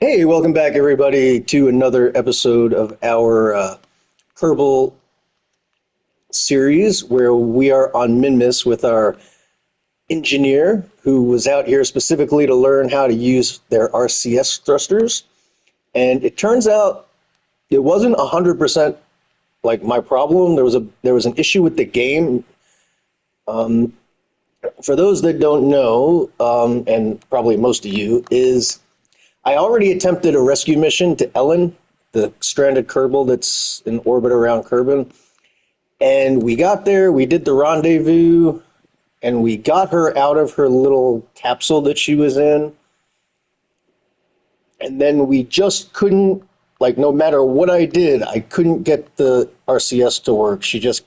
Hey, welcome back, everybody, to another episode of our Kerbal series where we are on Minmus with our engineer who was out here specifically to learn how to use their RCS thrusters. And it turns out it wasn't 100% like my problem. There was an issue with the game. For those that don't know, and probably most of you, is I already attempted a rescue mission to Ellen, the stranded Kerbal that's in orbit around Kerbin. And we got there, we did the rendezvous, and we got her out of her little capsule that she was in. And then we just couldn't, like, no matter what I did, I couldn't get the RCS to work. She just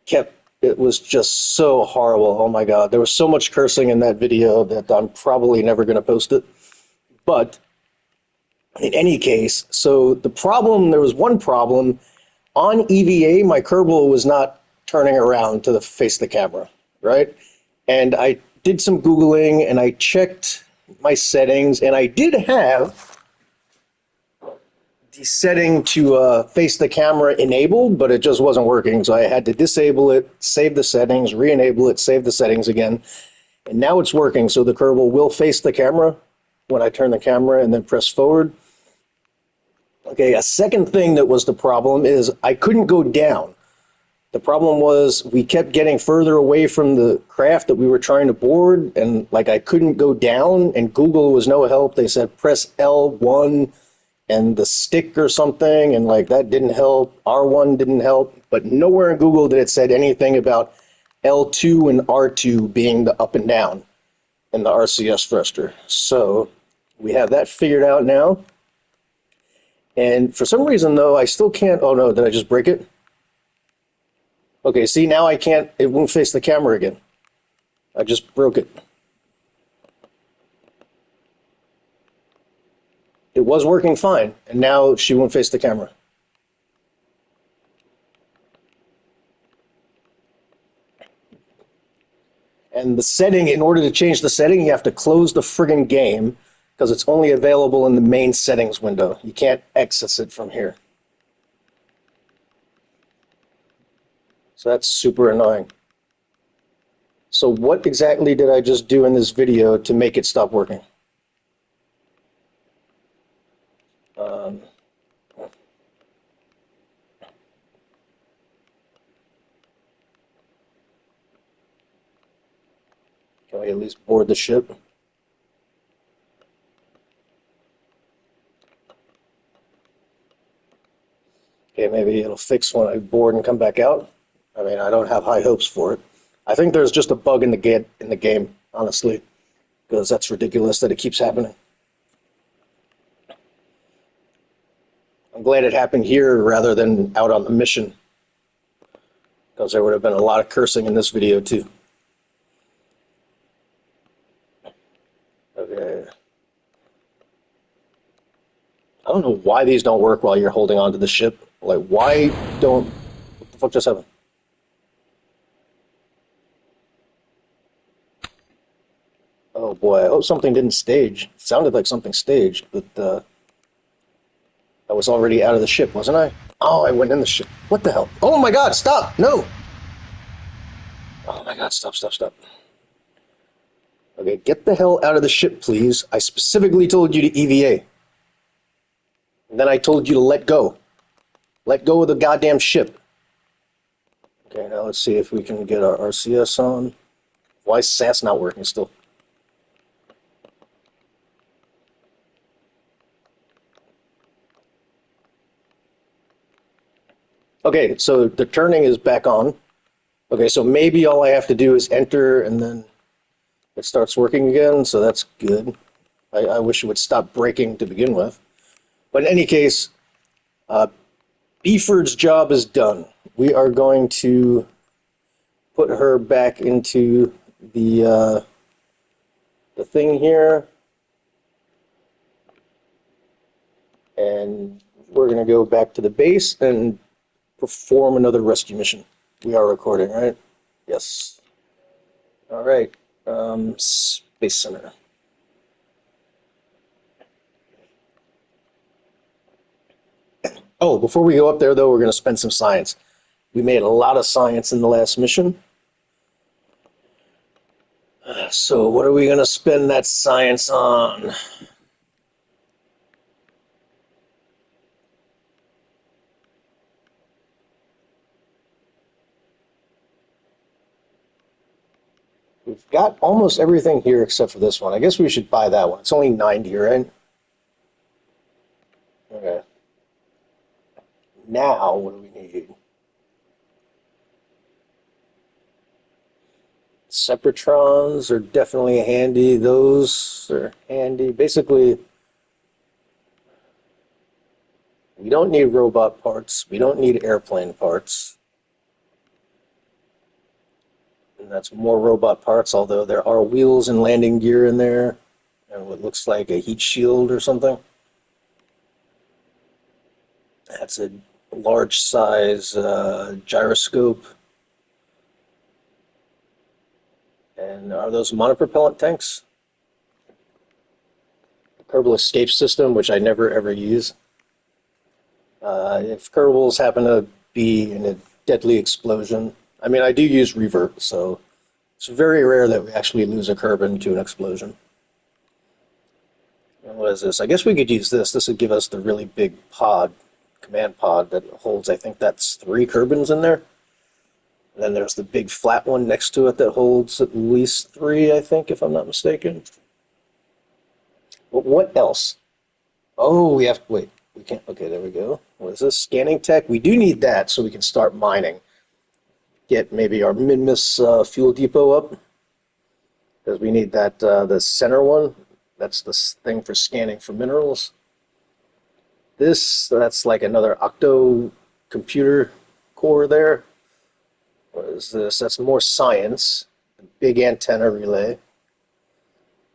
kept, it was just so horrible. Oh my God. There was so much cursing in that video that I'm probably never going to post it. But in any case, so there was one problem. On EVA, my Kerbal was not turning around to face the camera, right? And I did some Googling and I checked my settings, and I did have the setting to face the camera enabled, but it just wasn't working. So I had to disable it, save the settings, re-enable it, save the settings again. And now it's working. So the Kerbal will face the camera when I turn the camera and then press forward. Okay, a second thing that was the problem is I couldn't go down. The problem was we kept getting further away from the craft that we were trying to board, and like I couldn't go down, and Google was no help. They said press L1 and the stick or something, and like that didn't help. R1 didn't help, but nowhere in Google did it said anything about L2 and R2 being the up and down in the RCS thruster. So we have that figured out now. And for some reason, though, I still can't. Oh no, did I just break it? Okay, see, now I can't, it won't face the camera again. I just broke it. It was working fine, and now she won't face the camera. And the setting, in order to change the setting, you have to close the friggin' game because it's only available in the main settings window. You can't access it from here. So that's super annoying. So what exactly did I just do in this video to make it stop working? Um, can we at least board the ship? Okay, maybe it'll fix when I board and come back out. I mean, I don't have high hopes for it. I think there's just a bug in the game, honestly, because that's ridiculous that it keeps happening. I'm glad it happened here rather than out on the mission, because there would have been a lot of cursing in this video too. Okay. I don't know why these don't work while you're holding on to the ship. Like, why don't... What the fuck just happened? Oh boy, I hope something didn't stage. It sounded like something staged, but I was already out of the ship, wasn't I? Oh, I went in the ship. What the hell? Oh my god, stop! No! Oh my god, stop, stop, stop. Okay, get the hell out of the ship, please. I specifically told you to EVA. And then I told you to let go. Let go of the goddamn ship. Okay, now let's see if we can get our RCS on. Why is SAS not working still? Okay, so the turning is back on. Okay, so maybe all I have to do is enter and then it starts working again, so that's good. I wish it would stop breaking to begin with. But in any case, uh, Beeford's job is done. We are going to put her back into the thing here, and we're going to go back to the base and perform another rescue mission. We are recording, right? Yes. All right. Space Center. Oh, before we go up there, though, we're going to spend some science. We made a lot of science in the last mission. So what are we going to spend that science on? We've got almost everything here except for this one. I guess we should buy that one. It's only 90, right? Okay. Now, what do we need? Separatrons are definitely handy. Those are handy. Basically, we don't need robot parts. We don't need airplane parts. And that's more robot parts, although there are wheels and landing gear in there. And what looks like a heat shield or something. That's a large size gyroscope. And are those monopropellant tanks? Kerbal escape system, which I never ever use. If Kerbals happen to be in a deadly explosion, I mean, I do use revert, so it's very rare that we actually lose a Kerbin to an explosion. And what is this? I guess we could use this. This would give us the really big pod, command pod that holds, I think that's 3 Kerbins in there. And then there's the big flat one next to it that holds at least 3, I think, if I'm not mistaken. But what else? Oh, we have, wait, we can't, okay, there we go. What is this? Scanning tech? We do need that so we can start mining. Get maybe our Minmus fuel depot up, because we need that, the center one. That's the thing for scanning for minerals. That's like another octo computer core there. What is this? That's more science. Big antenna relay.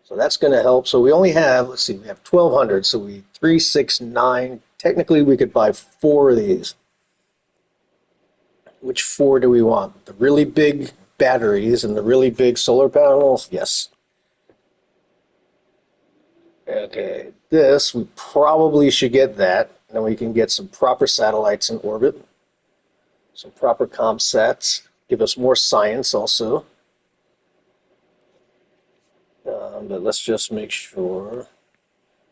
So that's going to help. So we only have, let's see, we have 1,200. So 3, 6, 9. Technically, we could buy 4 of these. Which 4 do we want? The really big batteries and the really big solar panels? Yes. Okay, this, we probably should get that. Then we can get some proper satellites in orbit. Some proper ComSats. Give us more science also. But let's just make sure.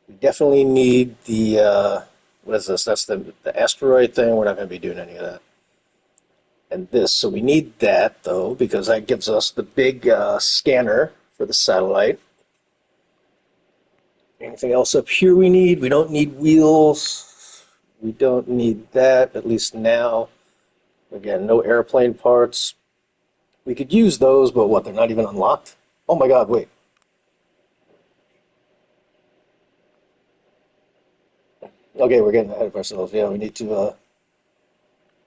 We definitely need the, what is this? That's the asteroid thing. We're not going to be doing any of that. And this, so we need that, though, because that gives us the big scanner for the satellite. Anything else up here we need? We don't need wheels. We don't need that, at least now. Again, no airplane parts. We could use those, but what, they're not even unlocked? Oh my god, wait. Okay, we're getting ahead of ourselves. Yeah, we need to,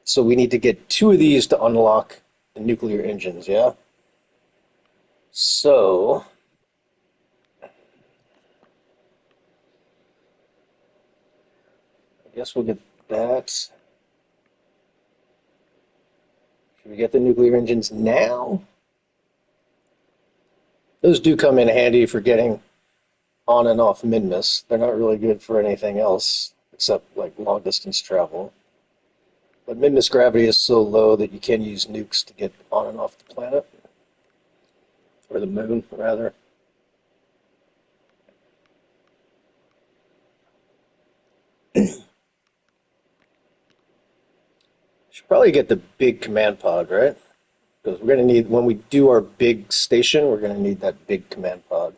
so we need to get 2 of these to unlock the nuclear engines, yeah? So, I guess we'll get that. Should we get the nuclear engines now? Those do come in handy for getting on and off Minmus. They're not really good for anything else except like long distance travel. But Minmus gravity is so low that you can use nukes to get on and off the planet. Or the moon, rather. Should probably get the big command pod, right? Because we're going to need, when we do our big station, we're going to need that big command pod.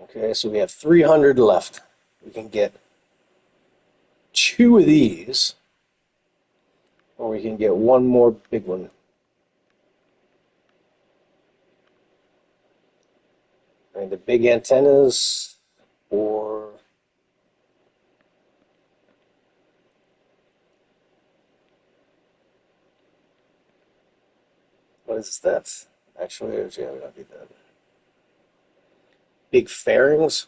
Okay, so we have 300 left. We can get 2 of these, or we can get 1 more big one. I mean, the big antennas, or what is that? Actually, yeah, we don't need that. Big fairings.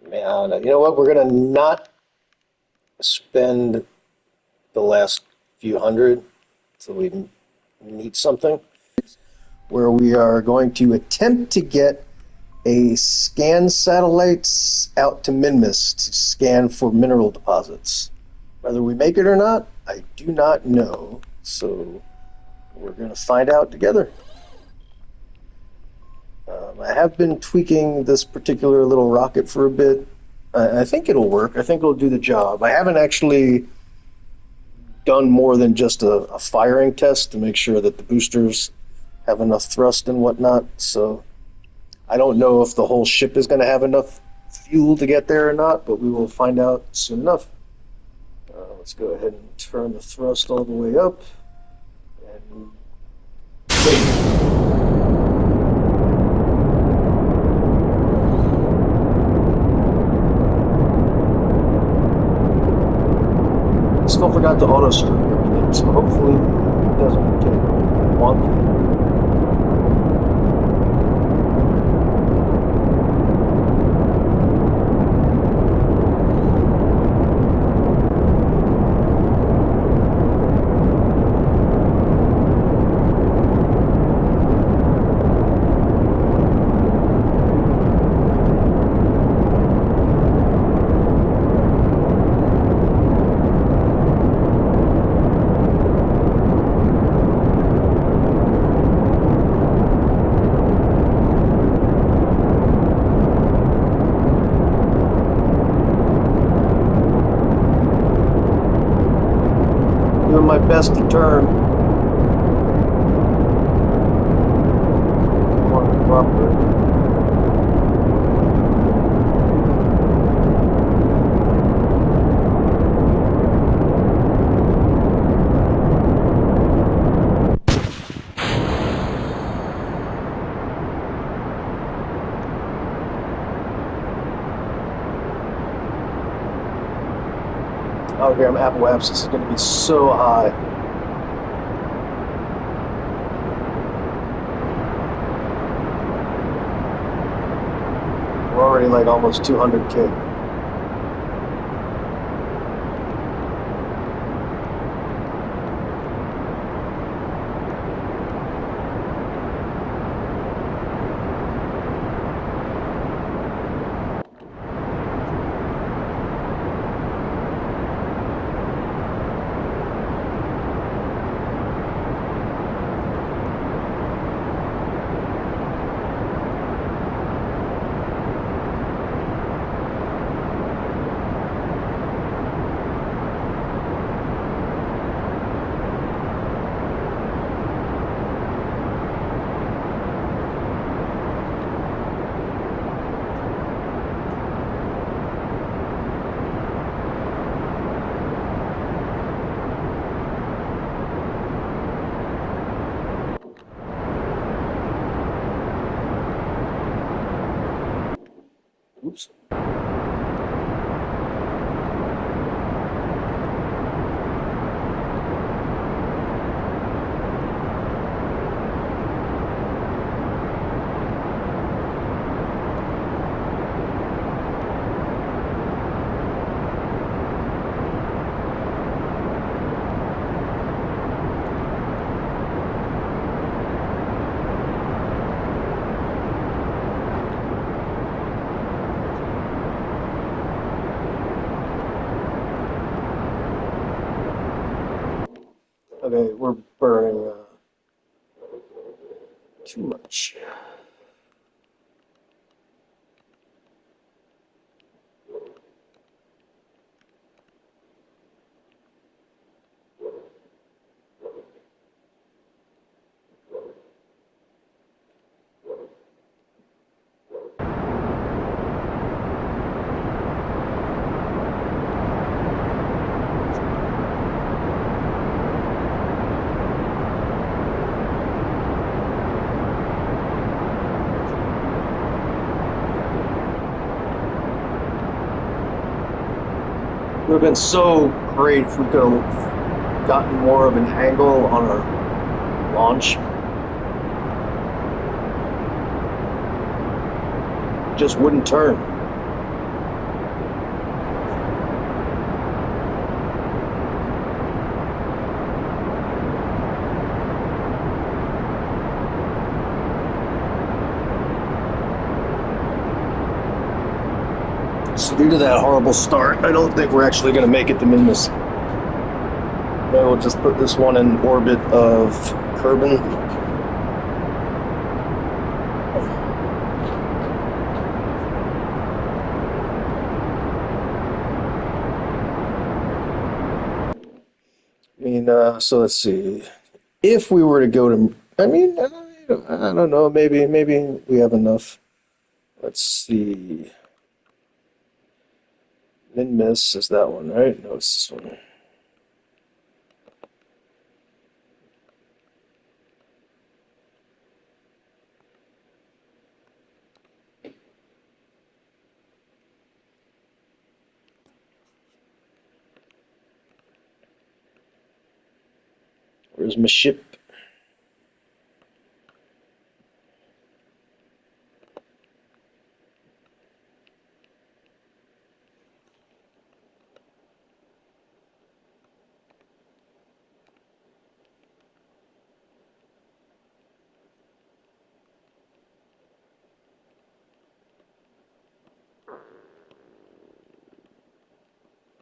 Man, you know what? We're gonna not spend the last few hundred so we need something where we are going to attempt to get a scan satellites out to Minmus to scan for mineral deposits. Whether we make it or not, I do not know. So we're going to find out together. I have been tweaking this particular little rocket for a bit. I think it'll work. I think it'll do the job. I haven't actually done more than just a firing test to make sure that the boosters have enough thrust and whatnot. So I don't know if the whole ship is going to have enough fuel to get there or not, but we will find out soon enough. Let's go ahead and turn the thrust all the way up. And wait. Still forgot to auto stroke everything, so hopefully it doesn't get wonky. Doing my best to turn. Oh, here I'm Apple Apps. This is going to be so high. We're already like almost 200K. Oops. Okay, we're burning too much. It would have been so great if we could have gotten more of an angle on our launch. Just wouldn't turn. Due to that horrible start, I don't think we're actually going to make it to Minmus. Maybe we'll just put this one in orbit of Kerbal. I mean, so let's see. If we were to go to, I don't know. Maybe we have enough. Let's see. Minmus is that one, right? No, it's this one. Where's my ship?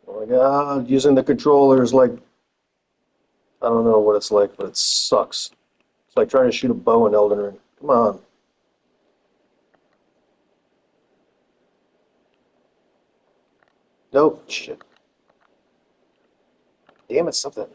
Oh my God, using the controller is like, I don't know what it's like, but it sucks. It's like trying to shoot a bow in Elden Ring. Come on. Nope. Shit. Damn it, something.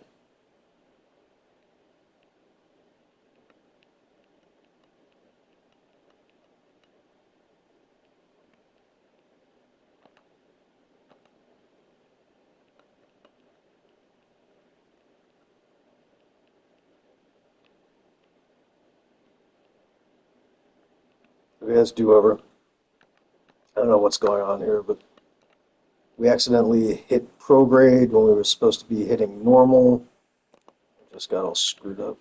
Maybe that's do-over. I don't know what's going on here, but we accidentally hit prograde when we were supposed to be hitting normal. Just got all screwed up.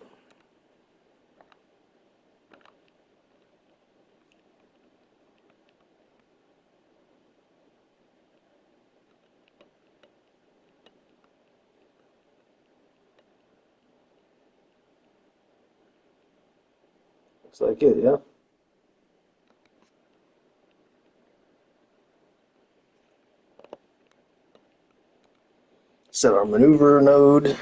Looks like it, yeah. Set our maneuver node.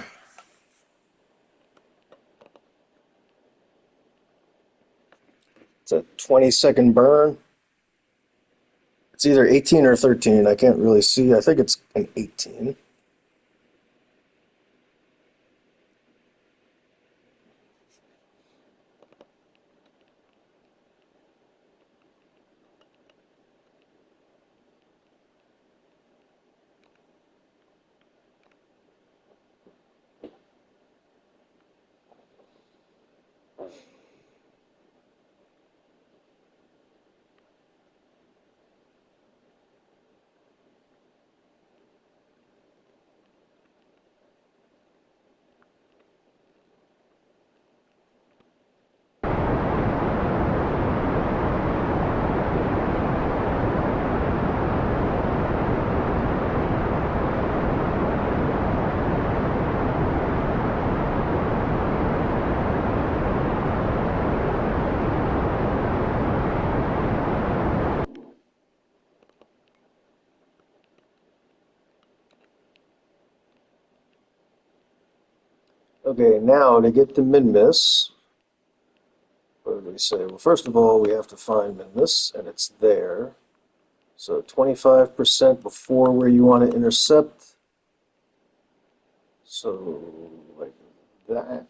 It's a 20-second burn. It's either 18 or 13. I can't really see. I think it's an 18. Okay, now to get to Minmus, what did we say? Well, first of all, we have to find Minmus, and it's there. So 25% before where you want to intercept. So, like that.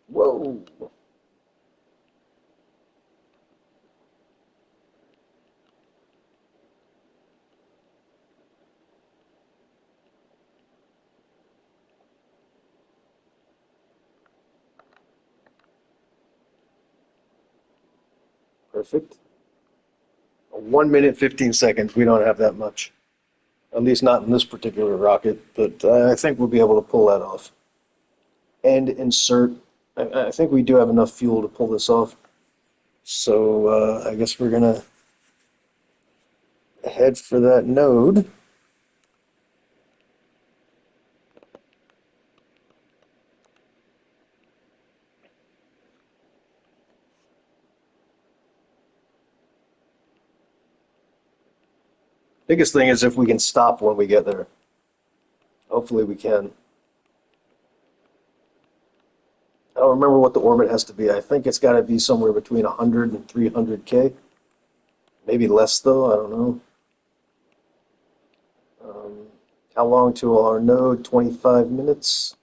Whoa! Perfect. 1 minute, 15 seconds. We don't have that much. At least not in this particular rocket, but I think we'll be able to pull that off. And insert. I think we do have enough fuel to pull this off. So I guess we're gonna head for that node. Biggest thing is if we can stop when we get there. Hopefully we can. I don't remember what the orbit has to be. I think it's got to be somewhere between 100 and 300K. Maybe less though, I don't know. Um, how long to our node? 25 minutes.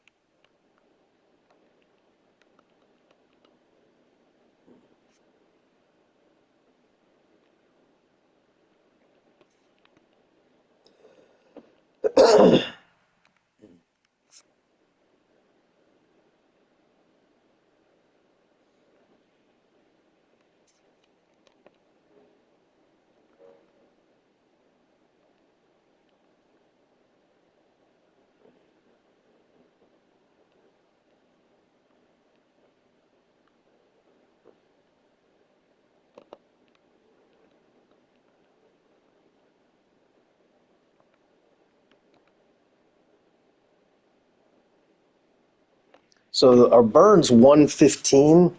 So our burn's 115,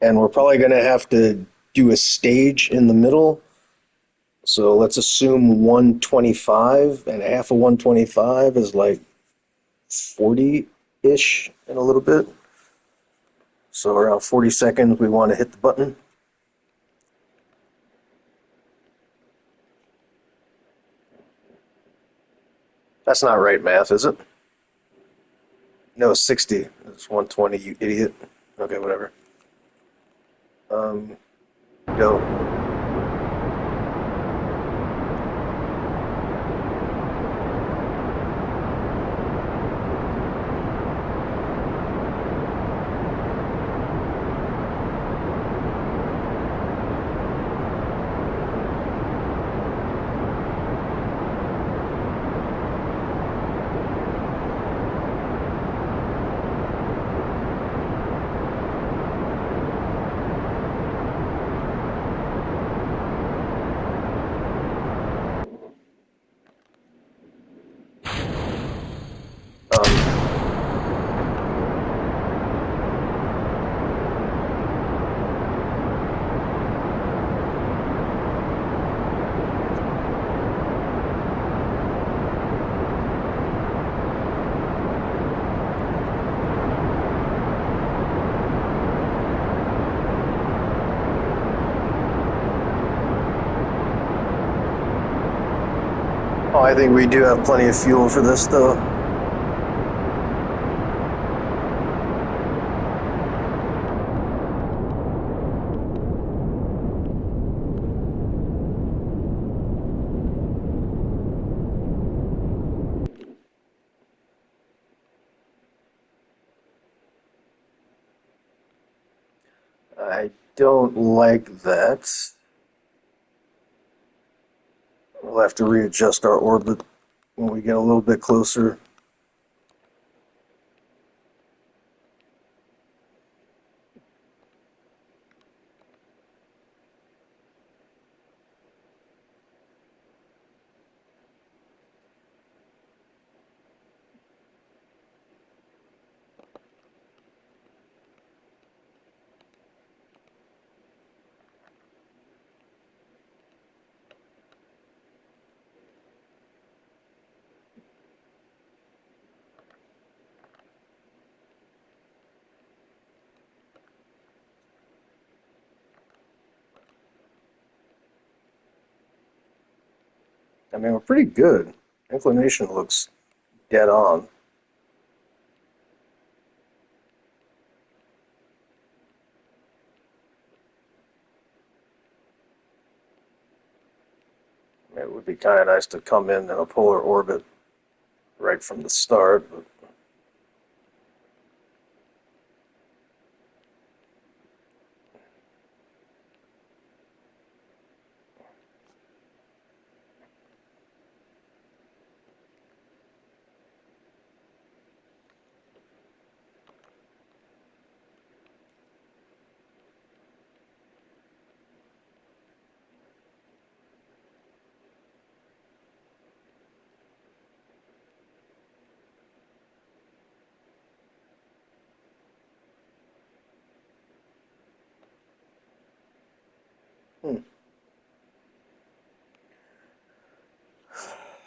and we're probably going to have to do a stage in the middle. So let's assume 125, and half of 125 is like 40-ish in a little bit. So around 40 seconds, we want to hit the button. That's not right math, is it? No, 60. It's 120, you idiot. Okay, whatever. Go. Um, oh, I think we do have plenty of fuel for this, though. I don't like that. We'll have to readjust our orbit when we get a little bit closer. I mean, we're pretty good. Inclination looks dead on. I mean, it would be kind of nice to come in a polar orbit right from the start, but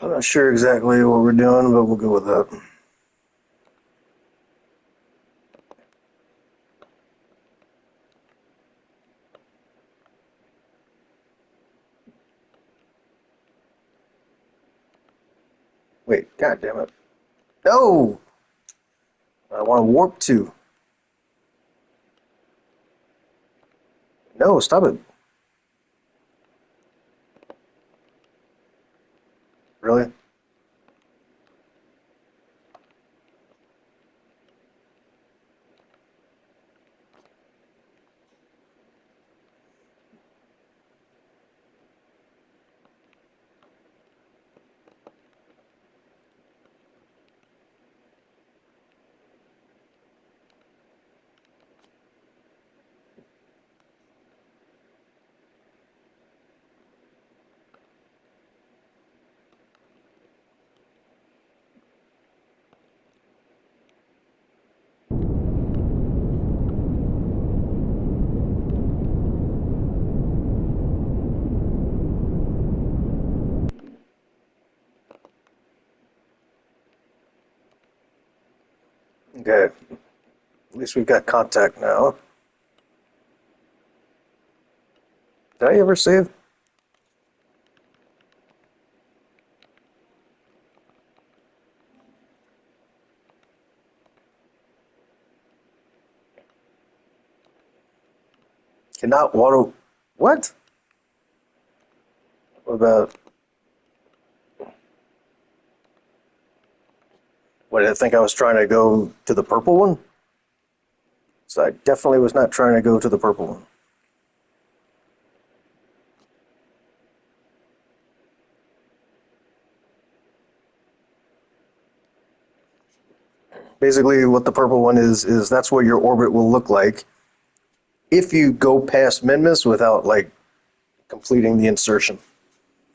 I'm not sure exactly what we're doing, but we'll go with that. Wait, god damn it. No! I want to warp to. No, stop it. Really? Okay. At least we've got contact now. Did I ever save? Cannot water. What? What about. What, did I think I was trying to go to the purple one? So I definitely was not trying to go to the purple one. Basically, what the purple one is that's what your orbit will look like if you go past Minmus without, like, completing the insertion.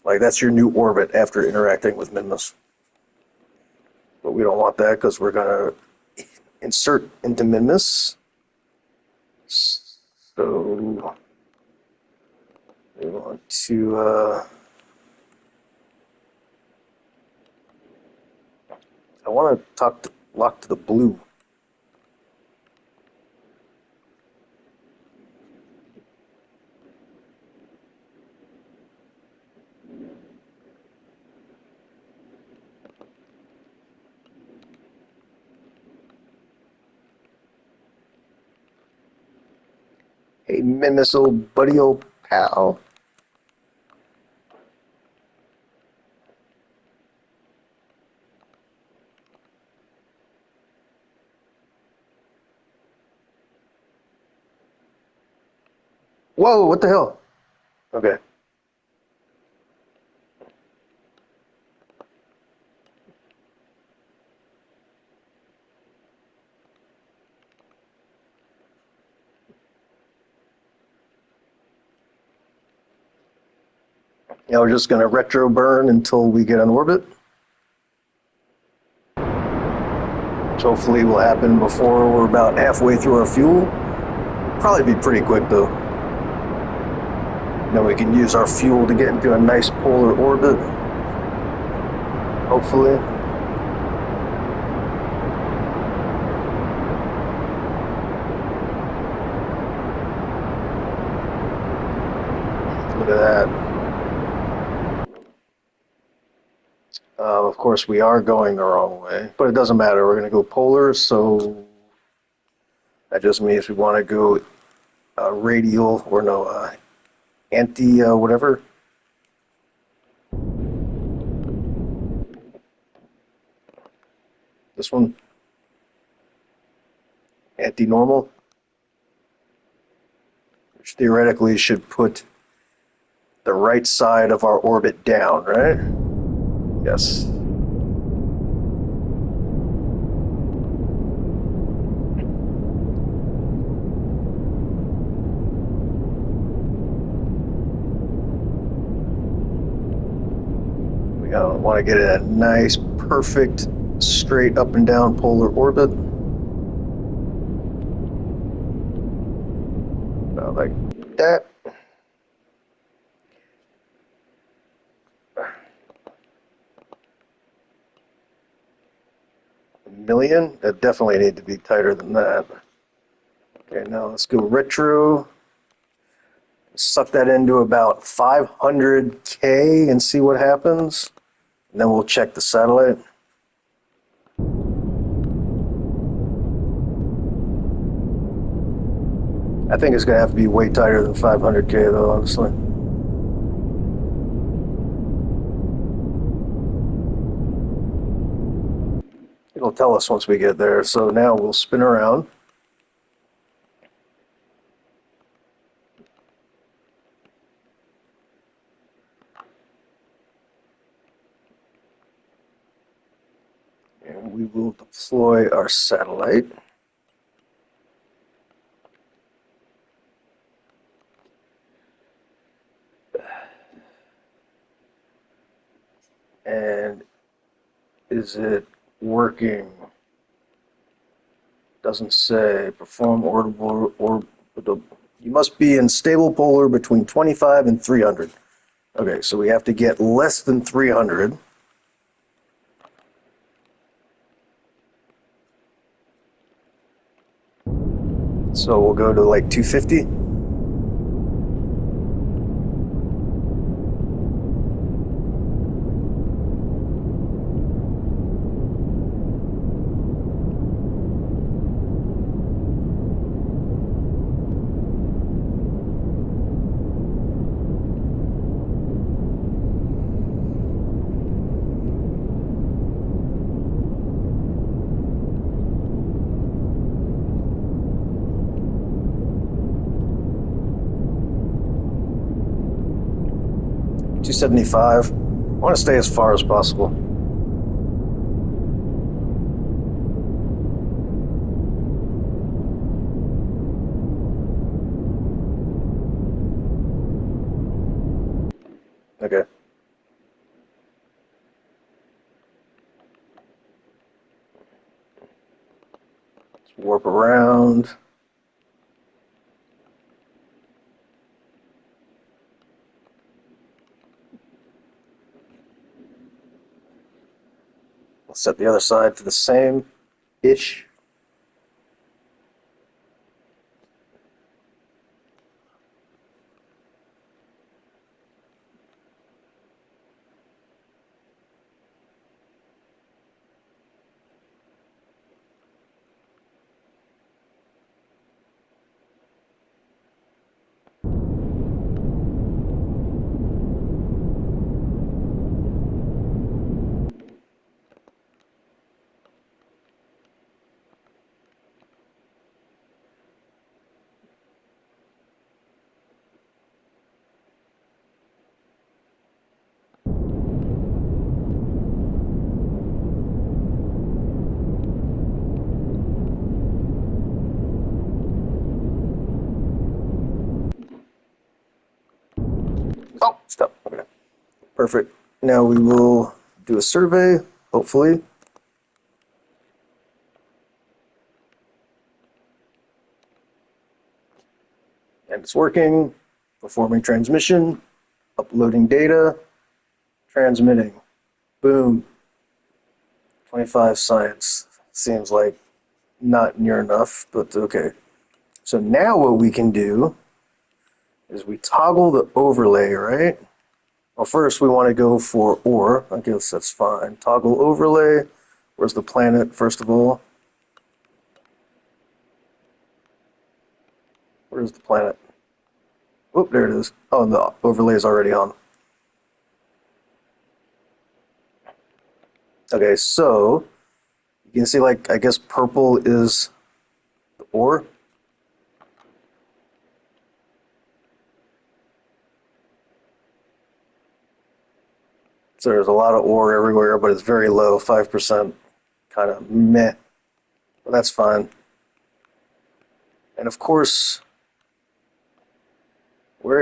Like, that's your new orbit after interacting with Minmus. But we don't want that because we're going to insert into Minmus. So we want to I want to lock to the blue. Hey, Minmus, old buddy, old pal. Whoa, what the hell? Okay. Now we're just going to retro burn until we get on orbit, which hopefully will happen before we're about halfway through our fuel. Probably be pretty quick though. Then we can use our fuel to get into a nice polar orbit. Hopefully. Look at that. Of course, we are going the wrong way, but it doesn't matter. We're going to go polar, so that just means we want to go radial, or no, anti whatever. This one, anti-normal, which theoretically should put the right side of our orbit down, right? Yes. We want to get a nice, perfect, straight up and down polar orbit. About like that. million? That definitely need to be tighter than that. Okay, now let's go retro. Suck that into about 500K and see what happens. And then we'll check the satellite. I think it's going to have to be way tighter than 500K though, honestly. It'll tell us once we get there. So now we'll spin around. And we will deploy our satellite. And is it working? Doesn't say. Perform orbital you must be in stable polar between 25 and 300. Okay, so we have to get less than 300. So we'll go to like 250. $275. I want to stay as far as possible. Okay. Let's warp around. We'll set the other side to the same-ish. Oh, stop. Okay. Perfect. Now we will do a survey, hopefully. And it's working. Performing transmission, uploading data, transmitting. Boom. 25 science. Seems like not near enough, but okay. So now what we can do is we toggle the overlay, right? Well, first we want to go for ore. I guess that's fine. Toggle overlay. Where's the planet, first of all? Where's the planet? Oh, there it is. Oh, the overlay is already on. Okay, so you can see, like, I guess purple is the ore. So there's a lot of ore everywhere, but it's very low, 5%. Kind of meh. But that's fine. And of course, where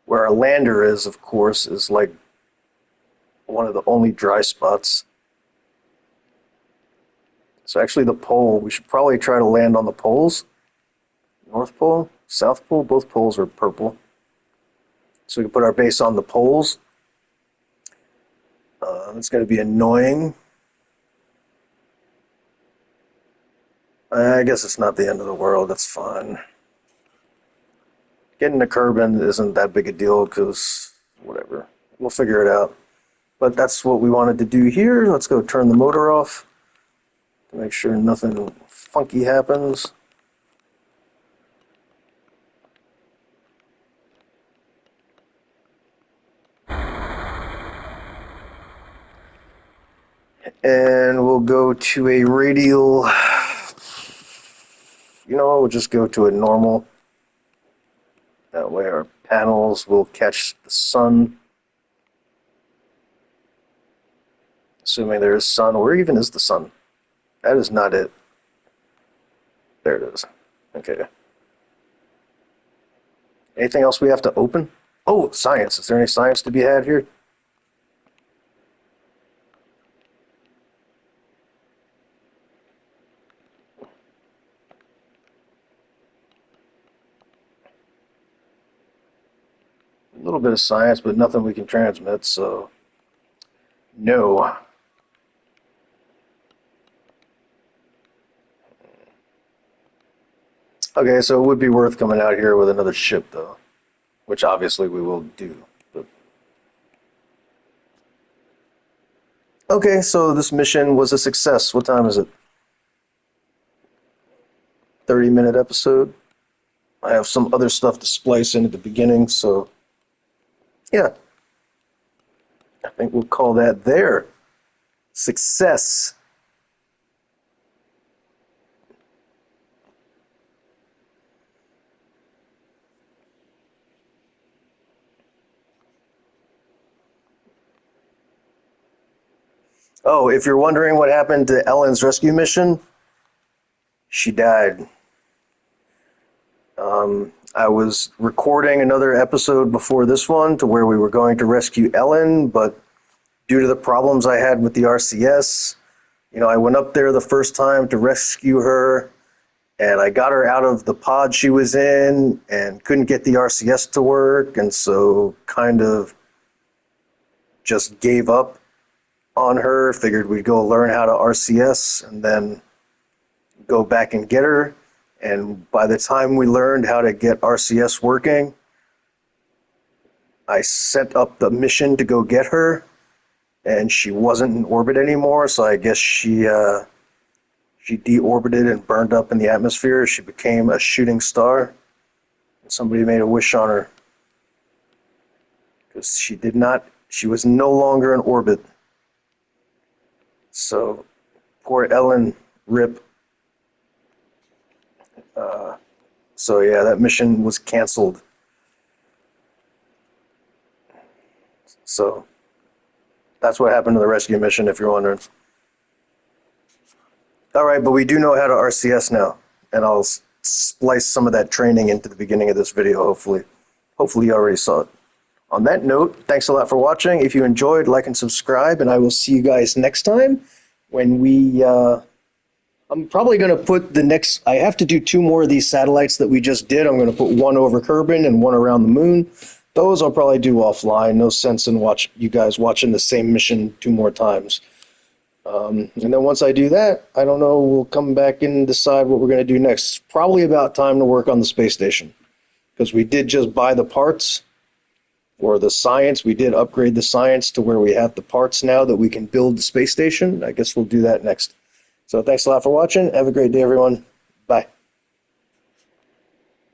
our lander is, of course, is like one of the only dry spots. So actually the pole, we should probably try to land on the poles. North Pole, South Pole, both poles are purple. So we can put our base on the poles. It's going to be annoying. I guess it's not the end of the world. That's fine. Getting the Kerbin isn't that big a deal because whatever. We'll figure it out. But that's what we wanted to do here. Let's go turn the motor off to make sure nothing funky happens. And we'll go to a radial. You know what? We'll just go to a normal. That way our panels will catch the sun. Assuming there is sun. Where even is the sun? That is not it. There it is. Okay. Anything else we have to open? Oh, science. Is there any science to be had here? A little bit of science, but nothing we can transmit, so no. Okay, so it would be worth coming out here with another ship, though, which obviously we will do. But... Okay, so this mission was a success. What time is it? 30-minute episode. I have some other stuff to splice in at the beginning, so yeah. I think we'll call that there. Success. Oh, if you're wondering what happened to Ellen's rescue mission, she died. I was recording another episode before this one to where we were going to rescue Ellen, but due to the problems I had with the RCS, I went up there the first time to rescue her, and I got her out of the pod she was in and couldn't get the RCS to work, and so kind of just gave up on her, figured we'd go learn how to RCS and then go back and get her. And by the time we learned how to get RCS working, I set up the mission to go get her, and she wasn't in orbit anymore, so I guess she deorbited and burned up in the atmosphere. She became a shooting star. Somebody made a wish on her because she was no longer in orbit. So poor Ellen, rip. So yeah, that mission was canceled. So that's what happened to the rescue mission, if you're wondering. All right, but we do know how to RCS now, and I'll splice some of that training into the beginning of this video, hopefully. Hopefully you already saw it. On that note, thanks a lot for watching. If you enjoyed, like and subscribe, and I will see you guys next time when we... I'm probably going to put the next... I have to do 2 more of these satellites that we just did. I'm going to put one over Kerbin and one around the moon. Those I'll probably do offline. No sense in you guys watching the same mission 2 more times. And then once I do that, I don't know, we'll come back and decide what we're going to do next. It's probably about time to work on the space station, because we did just buy the parts, or the science. We did upgrade the science to where we have the parts now that we can build the space station. I guess we'll do that next. So thanks a lot for watching. Have a great day, everyone. Bye.